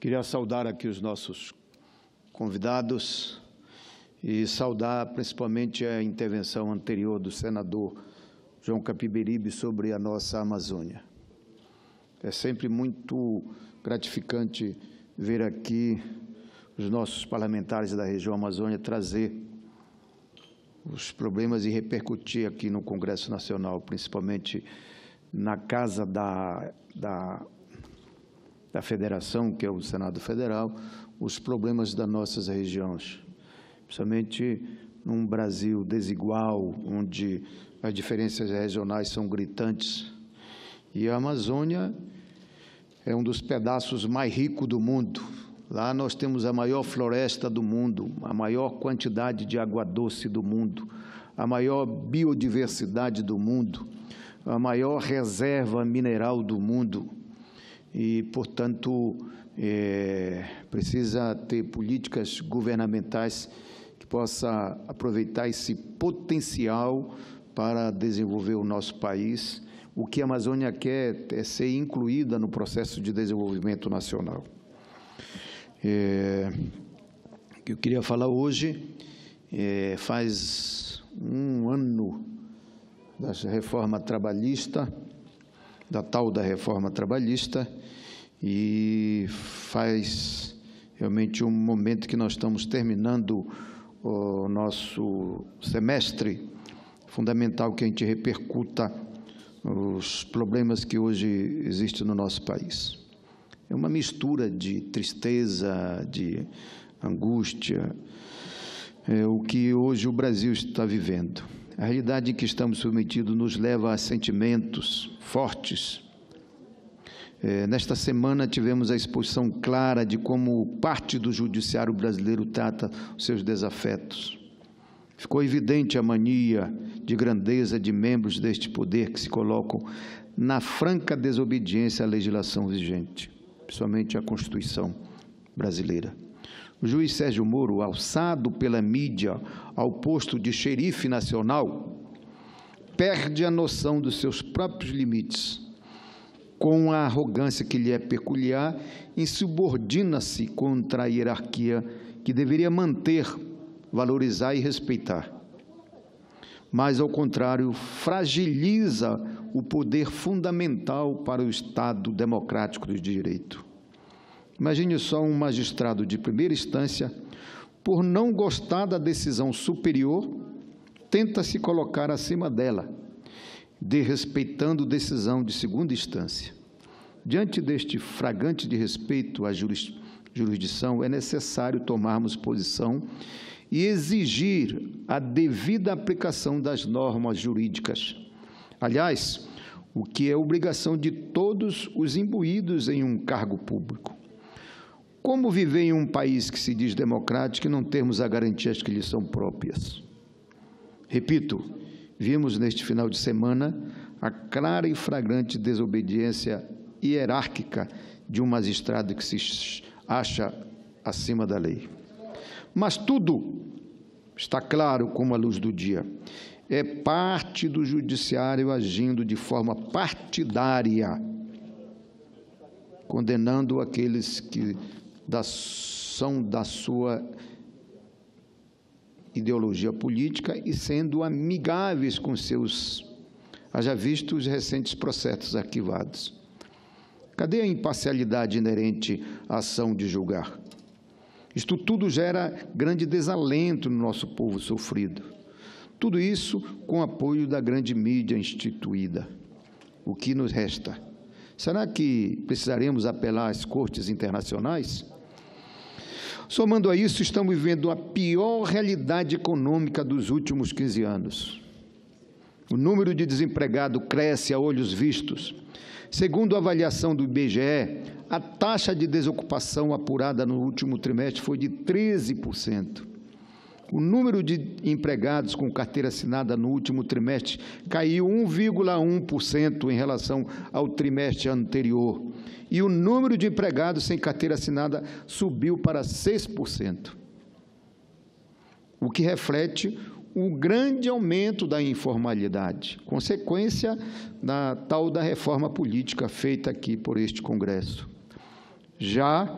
Queria saudar aqui os nossos convidados e saudar principalmente a intervenção anterior do senador João Capiberibe sobre a nossa Amazônia. É sempre muito gratificante ver aqui os nossos parlamentares da região Amazônia trazer os problemas e repercutir aqui no Congresso Nacional, principalmente na casa da Federação, que é o Senado Federal, os problemas das nossas regiões, principalmente num Brasil desigual, onde as diferenças regionais são gritantes. E a Amazônia é um dos pedaços mais ricos do mundo. Lá nós temos a maior floresta do mundo, a maior quantidade de água doce do mundo, a maior biodiversidade do mundo, a maior reserva mineral do mundo. E, portanto, precisa ter políticas governamentais que possam aproveitar esse potencial para desenvolver o nosso país. O que a Amazônia quer é ser incluída no processo de desenvolvimento nacional. Que eu queria falar hoje, faz um ano da reforma trabalhista, da tal da reforma trabalhista, e faz realmente um momento que nós estamos terminando o nosso semestre, fundamental que a gente repercuta os problemas que hoje existem no nosso país. É uma mistura de tristeza, de angústia, o que hoje o Brasil está vivendo. A realidade em que estamos submetidos nos leva a sentimentos fortes. Nesta semana tivemos a exposição clara de como parte do judiciário brasileiro trata os seus desafetos. Ficou evidente a mania de grandeza de membros deste poder que se colocam na franca desobediência à legislação vigente, principalmente à Constituição brasileira. O juiz Sérgio Moro, alçado pela mídia ao posto de xerife nacional, perde a noção dos seus próprios limites. Com a arrogância que lhe é peculiar, insubordina-se contra a hierarquia que deveria manter, valorizar e respeitar. Mas, ao contrário, fragiliza o poder fundamental para o Estado democrático de direito. Imagine só um magistrado de primeira instância, por não gostar da decisão superior, tenta se colocar acima dela, desrespeitando decisão de segunda instância. Diante deste flagrante de respeito à jurisdição, é necessário tomarmos posição e exigir a devida aplicação das normas jurídicas. Aliás, o que é obrigação de todos os imbuídos em um cargo público. Como viver em um país que se diz democrático e não termos as garantias que lhe são próprias? Repito, vimos neste final de semana a clara e flagrante desobediência hierárquica de um magistrado que se acha acima da lei. Mas tudo está claro como a luz do dia. É parte do judiciário agindo de forma partidária, condenando aqueles que são da sua ideologia política e sendo amigáveis com seus, haja visto os recentes processos arquivados. Cadê a imparcialidade inerente à ação de julgar? Isto tudo gera grande desalento no nosso povo sofrido. Tudo isso com apoio da grande mídia instituída. O que nos resta? Será que precisaremos apelar às cortes internacionais? Somando a isso, estamos vivendo a pior realidade econômica dos últimos 15 anos. O número de desempregados cresce a olhos vistos. Segundo a avaliação do IBGE, a taxa de desocupação apurada no último trimestre foi de 13%. O número de empregados com carteira assinada no último trimestre caiu 1,1% em relação ao trimestre anterior. E o número de empregados sem carteira assinada subiu para 6%. O que reflete o grande aumento da informalidade, consequência da tal da reforma política feita aqui por este Congresso. Já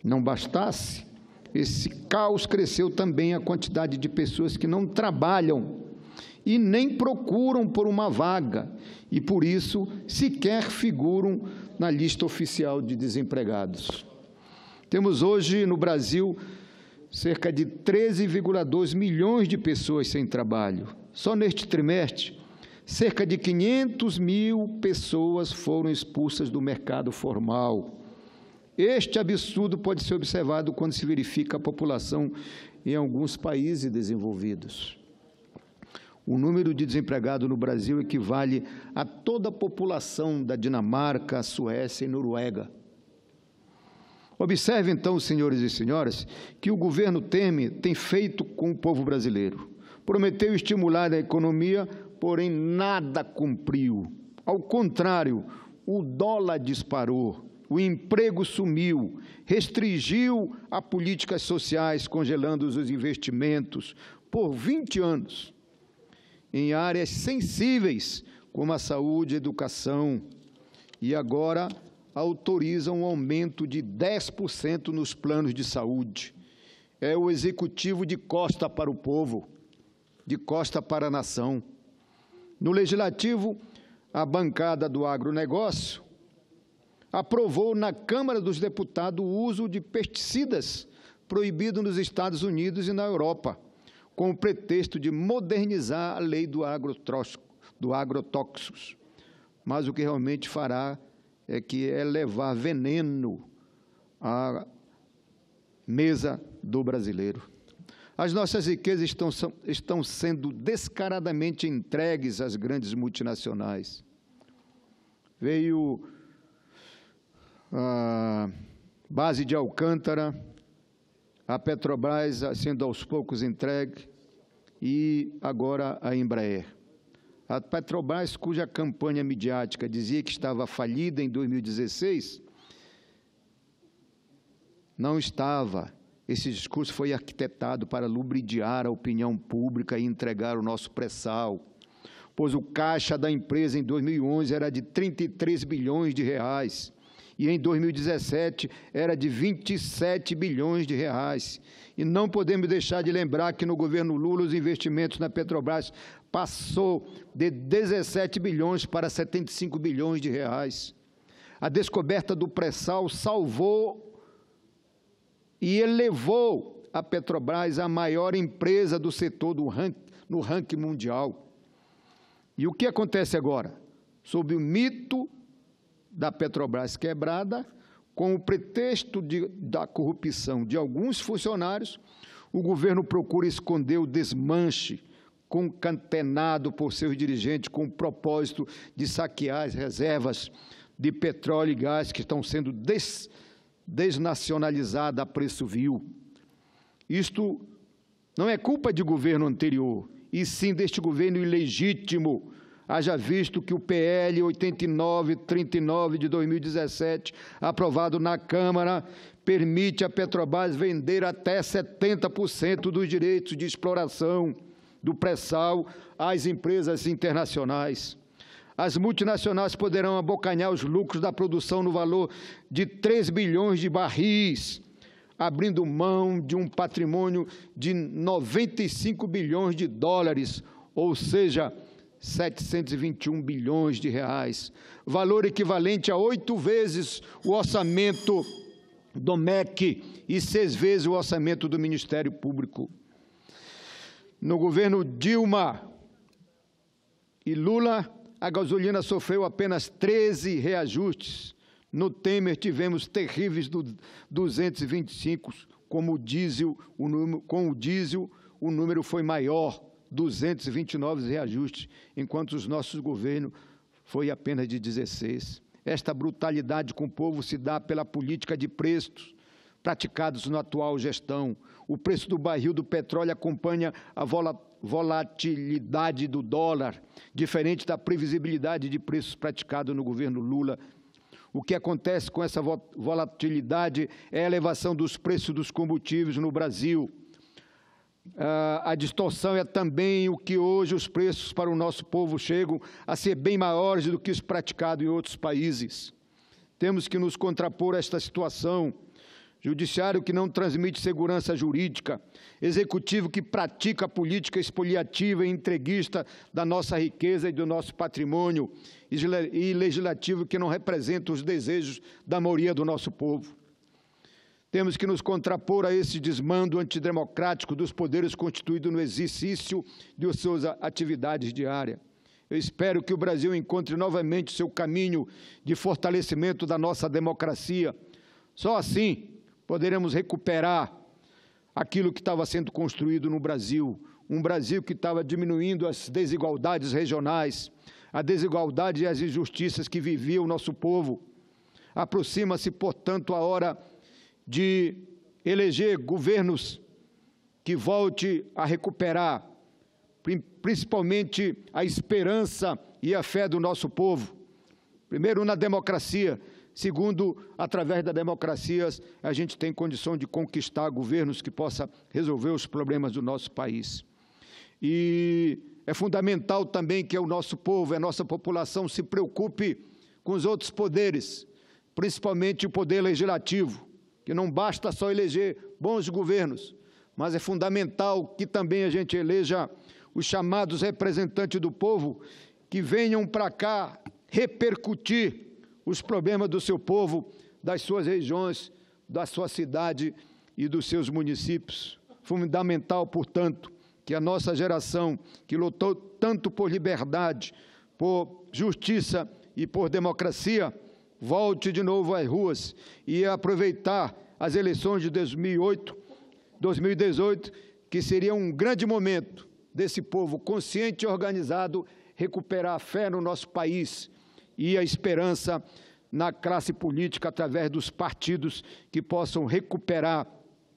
não bastasse, esse caos cresceu também a quantidade de pessoas que não trabalham e nem procuram por uma vaga, e por isso sequer figuram na lista oficial de desempregados. Temos hoje no Brasil cerca de 13,2 milhões de pessoas sem trabalho. Só neste trimestre, cerca de 500 mil pessoas foram expulsas do mercado formal. Este absurdo pode ser observado quando se verifica a população em alguns países desenvolvidos. O número de desempregados no Brasil equivale a toda a população da Dinamarca, Suécia e Noruega. Observe, então, senhores e senhoras, que o governo Temer tem feito com o povo brasileiro. Prometeu estimular a economia, porém nada cumpriu. Ao contrário, o dólar disparou, o emprego sumiu, restringiu as políticas sociais, congelando os investimentos por 20 anos em áreas sensíveis, como a saúde e a educação, e agora autoriza um aumento de 10% nos planos de saúde. É o executivo de costa para o povo, de costa para a nação. No Legislativo, a bancada do agronegócio aprovou na Câmara dos Deputados o uso de pesticidas proibido nos Estados Unidos e na Europa, com o pretexto de modernizar a lei do agrotóxicos. Mas o que realmente fará é levar veneno à mesa do brasileiro. As nossas riquezas estão sendo descaradamente entregues às grandes multinacionais. Veio a base de Alcântara, a Petrobras sendo aos poucos entregue e agora a Embraer. A Petrobras, cuja campanha midiática dizia que estava falida em 2016, não estava. Esse discurso foi arquitetado para lubridiar a opinião pública e entregar o nosso pré-sal, pois o caixa da empresa em 2011 era de 33 bilhões de reais e em 2017 era de 27 bilhões de reais. E não podemos deixar de lembrar que no governo Lula os investimentos na Petrobras passou de 17 bilhões para 75 bilhões de reais. A descoberta do pré-sal salvou e elevou a Petrobras à maior empresa do setor no ranking mundial. E o que acontece agora? Sob o mito da Petrobras quebrada, com o pretexto da corrupção de alguns funcionários, o governo procura esconder o desmanche concatenado por seus dirigentes com o propósito de saquear as reservas de petróleo e gás que estão sendo desnacionalizadas a preço vil. Isto não é culpa de governo anterior, e sim deste governo ilegítimo, haja visto que o PL 8939 de 2017, aprovado na Câmara, permite à Petrobras vender até 70% dos direitos de exploração do pré-sal às empresas internacionais. As multinacionais poderão abocanhar os lucros da produção no valor de 3 bilhões de barris, abrindo mão de um patrimônio de 95 bilhões de dólares, ou seja, 721 bilhões de reais, valor equivalente a 8 vezes o orçamento do MEC e 6 vezes o orçamento do Ministério Público. No governo Dilma e Lula, a gasolina sofreu apenas 13 reajustes. No Temer, tivemos terríveis 225, com o diesel, o número foi maior, 229 reajustes, enquanto os nossos governos foi apenas de 16. Esta brutalidade com o povo se dá pela política de preços praticados na atual gestão. O preço do barril do petróleo acompanha a volatilidade do dólar, diferente da previsibilidade de preços praticado no governo Lula. O que acontece com essa volatilidade é a elevação dos preços dos combustíveis no Brasil. A distorção é também o que hoje os preços para o nosso povo chegam a ser bem maiores do que os praticados em outros países. Temos que nos contrapor a esta situação, judiciário que não transmite segurança jurídica, executivo que pratica a política expoliativa e entreguista da nossa riqueza e do nosso patrimônio, e legislativo que não representa os desejos da maioria do nosso povo. Temos que nos contrapor a esse desmando antidemocrático dos poderes constituído no exercício de suas atividades diárias. Eu espero que o Brasil encontre novamente seu caminho de fortalecimento da nossa democracia. Só assim poderemos recuperar aquilo que estava sendo construído no Brasil, um Brasil que estava diminuindo as desigualdades regionais, a desigualdade e as injustiças que vivia o nosso povo. Aproxima-se, portanto, a hora de eleger governos que volte a recuperar, principalmente a esperança e a fé do nosso povo. Primeiro, na democracia. Segundo, através da democracia, a gente tem condição de conquistar governos que possam resolver os problemas do nosso país. E é fundamental também que o nosso povo, a nossa população, se preocupe com os outros poderes, principalmente o poder legislativo, que não basta só eleger bons governos, mas é fundamental que também a gente eleja os chamados representantes do povo, que venham para cá repercutir os problemas do seu povo, das suas regiões, da sua cidade e dos seus municípios. Fundamental, portanto, que a nossa geração, que lutou tanto por liberdade, por justiça e por democracia, volte de novo às ruas e aproveitar as eleições de 2018, que seria um grande momento desse povo consciente e organizado recuperar a fé no nosso país e a esperança na classe política através dos partidos que possam recuperar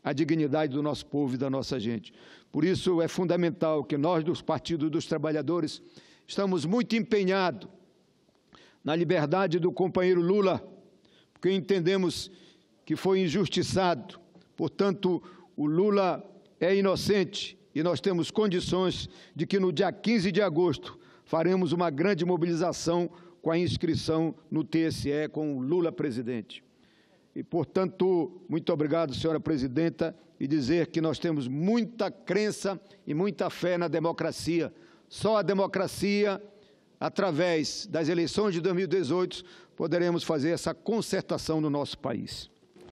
a dignidade do nosso povo e da nossa gente. Por isso é fundamental que nós, dos partidos dos trabalhadores, estamos muito empenhados na liberdade do companheiro Lula, porque entendemos que foi injustiçado. Portanto, o Lula é inocente e nós temos condições de que no dia 15 de agosto faremos uma grande mobilização com a inscrição no TSE com o Lula presidente. E, portanto, muito obrigado, senhora presidenta, e dizer que nós temos muita crença e muita fé na democracia. Só a democracia, através das eleições de 2018, poderemos fazer essa concertação no nosso país.